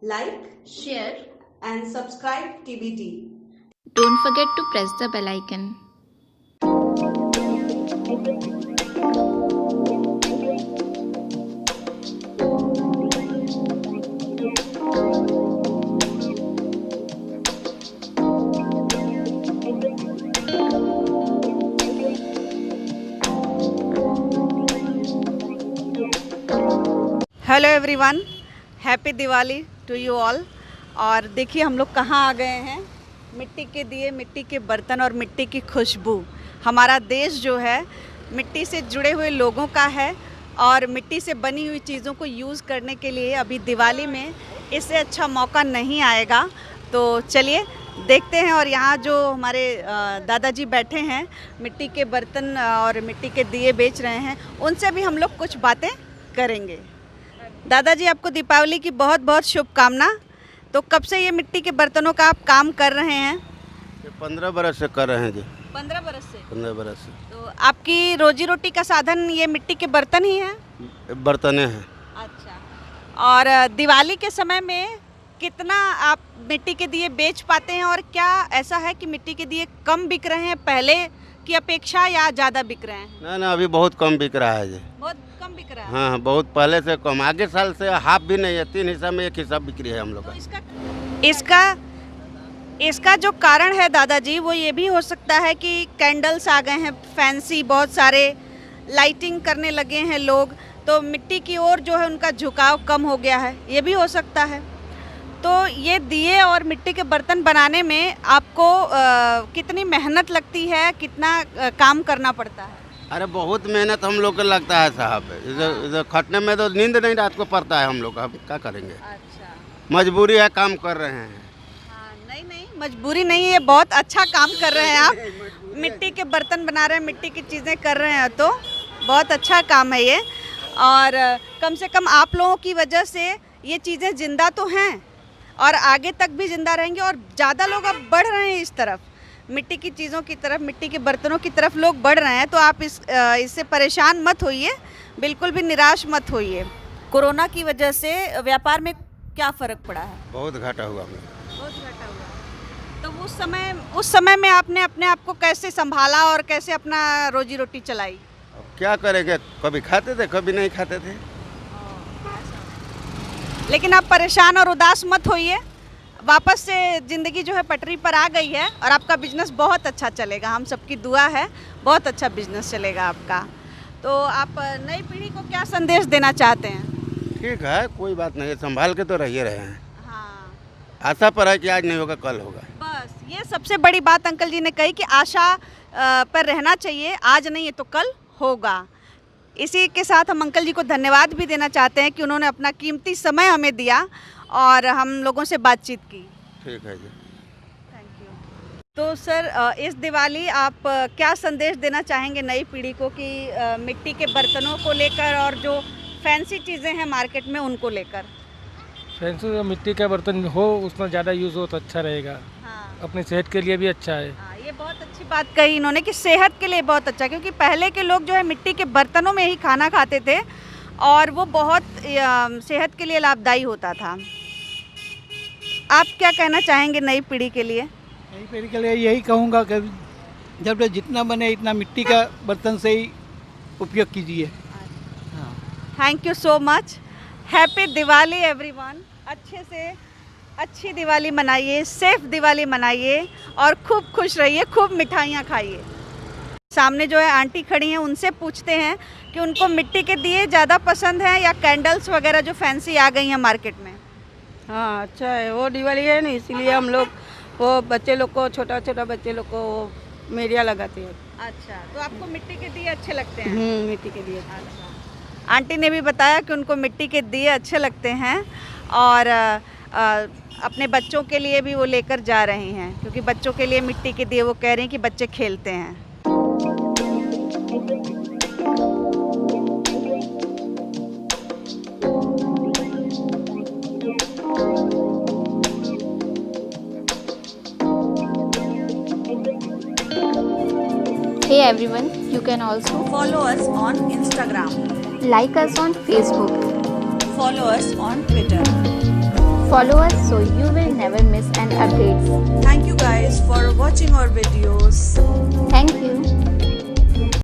like, share, and subscribe TBT. don't forget to press the bell icon. Hello everyone, happy Diwali to you all. और देखिए हम लोग कहाँ आ गए हैं। मिट्टी के दिए, मिट्टी के बर्तन और मिट्टी की खुशबू। हमारा देश जो है मिट्टी से जुड़े हुए लोगों का है और मिट्टी से बनी हुई चीज़ों को यूज़ करने के लिए अभी दिवाली में इससे अच्छा मौका नहीं आएगा। तो चलिए देखते हैं। और यहाँ जो हमारे दादाजी बैठे हैं मिट्टी के बर्तन और मिट्टी के दिए बेच रहे हैं, उनसे भी हम लोग कुछ बातें करेंगे। दादाजी, आपको दीपावली की बहुत बहुत शुभकामना। तो कब से ये मिट्टी के बर्तनों का आप काम कर रहे हैं? 15 बरस से कर रहे हैं जी। 15 बरस से। 15 बरस से। तो आपकी रोजी रोटी का साधन ये मिट्टी के बर्तन ही है? बर्तने हैं। अच्छा। और दिवाली के समय में कितना आप मिट्टी के दिए बेच पाते हैं, और क्या ऐसा है कि मिट्टी के दिए कम बिक रहे हैं पहले की अपेक्षा या ज़्यादा बिक रहे हैं? ना अभी बहुत कम बिक रहा है जी। बहुत कम बिक रहा है। हाँ, बहुत पहले से कम। आगे साल से हाफ भी नहीं है, 3 हिस्सा में 1 हिस्सा बिक्री है हम लोग का। इसका जो कारण है दादाजी, वो ये भी हो सकता है कि कैंडल्स आ गए हैं फैंसी, बहुत सारे लाइटिंग करने लगे हैं लोग, तो मिट्टी की ओर जो है उनका झुकाव कम हो गया है, ये भी हो सकता है। तो ये दिए और मिट्टी के बर्तन बनाने में आपको कितनी मेहनत लगती है, कितना काम करना पड़ता है? अरे बहुत मेहनत हम लोग को लगता है साहब। इधर खटने में तो नींद नहीं रात को पड़ता है हम लोग का। क्या करेंगे? अच्छा, मजबूरी है, काम कर रहे हैं। हाँ, नहीं मजबूरी नहीं है, बहुत अच्छा काम कर रहे हैं आप। मिट्टी के बर्तन बना रहे हैं, मिट्टी की चीज़ें कर रहे हैं, तो बहुत अच्छा काम है ये। और कम से कम आप लोगों की वजह से ये चीज़ें जिंदा तो हैं और आगे तक भी जिंदा रहेंगे, और ज़्यादा लोग अब बढ़ रहे हैं इस तरफ, मिट्टी की चीज़ों की तरफ, मिट्टी के बर्तनों की तरफ लोग बढ़ रहे हैं। तो आप इससे परेशान मत होइए, बिल्कुल भी निराश मत होइए। कोरोना की वजह से व्यापार में क्या फ़र्क पड़ा है? बहुत घाटा हुआ हमें। बहुत घाटा हुआ। तो उस समय में आपने अपने आप को कैसे संभाला और कैसे अपना रोजी रोटी चलाई? अब क्या करेंगे, कभी खाते थे कभी नहीं खाते थे। लेकिन आप परेशान और उदास मत होइए, वापस से ज़िंदगी जो है पटरी पर आ गई है और आपका बिजनेस बहुत अच्छा चलेगा। हम सबकी दुआ है, बहुत अच्छा बिजनेस चलेगा आपका। तो आप नई पीढ़ी को क्या संदेश देना चाहते हैं? ठीक है, कोई बात नहीं, संभाल के तो रहिए रहे हैं। हाँ, आशा पर है कि आज नहीं होगा कल होगा। बस ये सबसे बड़ी बात अंकल जी ने कही कि आशा पर रहना चाहिए, आज नहीं है तो कल होगा। इसी के साथ हम अंकल जी को धन्यवाद भी देना चाहते हैं कि उन्होंने अपना कीमती समय हमें दिया और हम लोगों से बातचीत की। ठीक है जी, थैंक यू। तो सर, इस दिवाली आप क्या संदेश देना चाहेंगे नई पीढ़ी को कि मिट्टी के बर्तनों को लेकर और जो फैंसी चीज़ें हैं मार्केट में उनको लेकर? फैंसी जो मिट्टी का बर्तन हो उसमें ज़्यादा यूज़ हो तो अच्छा रहेगा। हाँ, अपनी सेहत के लिए भी अच्छा है। हाँ, ये बहुत अच्छी बात कही इन्होंने कि सेहत के लिए बहुत अच्छा, क्योंकि पहले के लोग जो है मिट्टी के बर्तनों में ही खाना खाते थे और वो बहुत सेहत के लिए लाभदायी होता था। आप क्या कहना चाहेंगे नई पीढ़ी के लिए? नई पीढ़ी के लिए यही कहूँगा कि जब जितना बने इतना मिट्टी का बर्तन से ही उपयोग कीजिए। हाँ, thank you so much. Happy Diwali everyone. अच्छे से अच्छी दिवाली मनाइए, सेफ दिवाली मनाइए और खूब खुश रहिए, खूब मिठाइयाँ खाइए। सामने जो है आंटी खड़ी हैं, उनसे पूछते हैं कि उनको मिट्टी के दिए ज़्यादा पसंद हैं या कैंडल्स वगैरह जो फैंसी आ गई हैं मार्केट में? हाँ, अच्छा है, वो दिवाली है ना, इसीलिए हम लोग वो बच्चे लोग को, छोटा छोटा बच्चे लोग को वो मेरिया लगाते हैं। अच्छा, तो आपको मिट्टी के दिए अच्छे लगते हैं? मिट्टी के दिए। अच्छा, आंटी ने भी बताया कि उनको मिट्टी के दिए अच्छे लगते हैं और अपने बच्चों के लिए भी वो लेकर जा रही हैं, क्योंकि बच्चों के लिए मिट्टी के दिए वो कह रही हैं कि बच्चे खेलते हैं। Hey everyone, you can also Follow us on Instagram. like us on Facebook. Follow us on Twitter. Follow us so you will never miss an update.